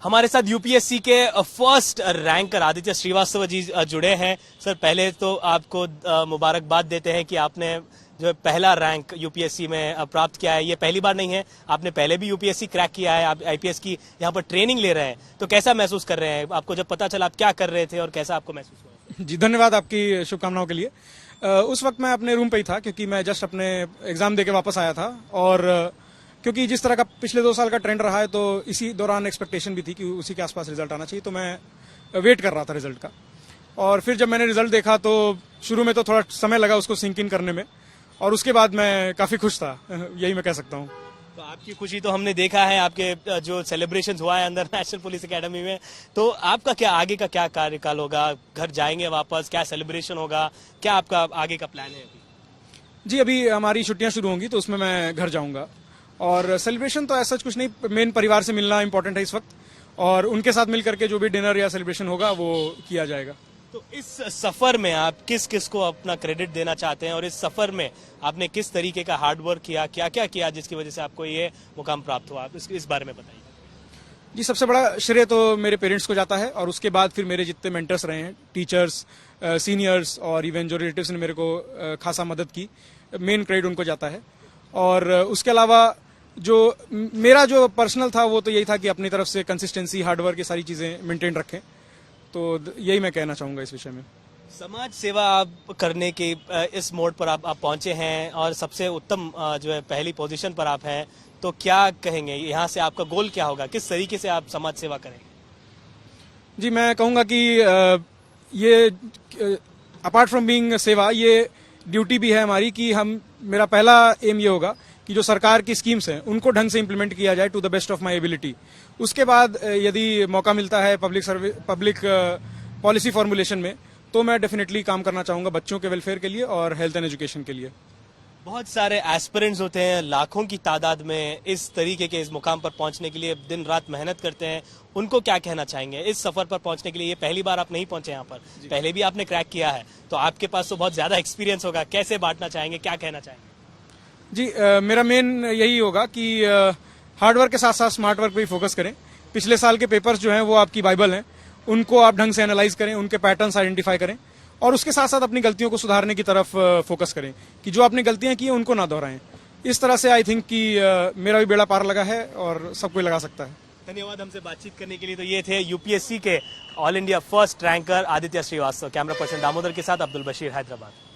हमारे साथ यूपीएससी के फर्स्ट रैंकर आदित्य श्रीवास्तव जी जुड़े हैं। सर, पहले तो आपको मुबारकबाद देते हैं कि आपने जो पहला रैंक यूपीएससी में प्राप्त किया है। ये पहली बार नहीं है, आपने पहले भी यूपीएससी क्रैक किया है। आप आईपीएस की यहाँ पर ट्रेनिंग ले रहे हैं, तो कैसा महसूस कर रहे हैं? आपको जब पता चला आप क्या कर रहे थे और कैसा आपको महसूस हुआ? जी, धन्यवाद आपकी शुभकामनाओं के लिए। उस वक्त मैं अपने रूम पे ही था, क्योंकि मैं जस्ट अपने एग्जाम देके वापस आया था। और क्योंकि जिस तरह का पिछले 2 साल का ट्रेंड रहा है, तो इसी दौरान एक्सपेक्टेशन भी थी कि उसी के आसपास रिजल्ट आना चाहिए, तो मैं वेट कर रहा था रिजल्ट का। और फिर जब मैंने रिजल्ट देखा तो शुरू में तो थोड़ा समय लगा उसको सिंक इन करने में, और उसके बाद मैं काफी खुश था, यही मैं कह सकता हूँ। तो आपकी खुशी तो हमने देखा है, आपके जो सेलिब्रेशन हुआ है अंदर नेशनल पुलिस एकेडमी में। तो आपका क्या आगे का क्या कार्यकाल होगा? घर जाएंगे वापस? क्या सेलिब्रेशन होगा? क्या आपका आगे का प्लान है अभी? जी, अभी हमारी छुट्टियां शुरू होंगी तो उसमें मैं घर जाऊंगा। और सेलिब्रेशन तो ऐसा कुछ नहीं, मेन परिवार से मिलना इंपॉर्टेंट है इस वक्त, और उनके साथ मिल करके जो भी डिनर या सेलिब्रेशन होगा वो किया जाएगा। तो इस सफर में आप किस किस को अपना क्रेडिट देना चाहते हैं, और इस सफर में आपने किस तरीके का हार्डवर्क किया, क्या क्या किया जिसकी वजह से आपको ये मुकाम प्राप्त हुआ? आप इस बारे में बताइए। जी, सबसे बड़ा श्रेय तो मेरे पेरेंट्स को जाता है, और उसके बाद फिर मेरे जितने मेंटर्स रहे हैं, टीचर्स, सीनियर्स और इवन जो रिलेटिव्स ने मेरे को खासा मदद की, मेन क्रेडिट उनको जाता है। और उसके अलावा जो मेरा जो पर्सनल था वो तो यही था कि अपनी तरफ से कंसिस्टेंसी, हार्डवर्क, ये सारी चीजें मेंटेन रखें। तो यही मैं कहना चाहूंगा इस विषय में। समाज सेवा आप करने के इस मोड पर आप पहुंचे हैं, और सबसे उत्तम जो है पहली पोजीशन पर आप हैं, तो क्या कहेंगे यहाँ से आपका गोल क्या होगा? किस तरीके से आप समाज सेवा करेंगे? जी, मैं कहूँगा कि ये अपार्ट फ्रॉम बीइंग सेवा, ये ड्यूटी भी है हमारी कि मेरा पहला एम ये होगा कि जो सरकार की स्कीम्स हैं उनको ढंग से इम्प्लीमेंट किया जाए to the best of my ability. उसके बाद यदि मौका मिलता है पब्लिक पॉलिसी फॉर्मुलेशन में, तो मैं डेफिनेटली काम करना चाहूंगा बच्चों के वेलफेयर के लिए और हेल्थ एंड एजुकेशन के लिए। बहुत सारे एस्पिरेंट्स होते हैं, लाखों की तादाद में इस तरीके के इस मुकाम पर पहुंचने के लिए दिन रात मेहनत करते हैं। उनको क्या कहना चाहेंगे इस सफर पर पहुंचने के लिए? ये पहली बार आप नहीं पहुंचे यहाँ पर, पहले भी आपने क्रैक किया है, तो आपके पास तो बहुत ज्यादा एक्सपीरियंस होगा। कैसे बांटना चाहेंगे, क्या कहना चाहेंगे? जी, मेरा मेन यही होगा कि हार्डवर्क के साथ साथ स्मार्ट वर्क पे भी फोकस करें। पिछले साल के पेपर्स जो हैं वो आपकी बाइबल हैं, उनको आप ढंग से एनालाइज करें, उनके पैटर्न्स आइडेंटिफाई करें, और उसके साथ साथ अपनी गलतियों को सुधारने की तरफ फोकस करें कि जो आपने गलतियां की हैं उनको ना दोहराएं। इस तरह से आई थिंक कि मेरा भी बेड़ा पार लगा है और सब कोई लगा सकता है। धन्यवाद हमसे बातचीत करने के लिए। तो ये थे यूपीएससी के all India first ranker Aditya Srivastava. Camera person Damodar के साथ अब्दुल बशीर, हैदराबाद।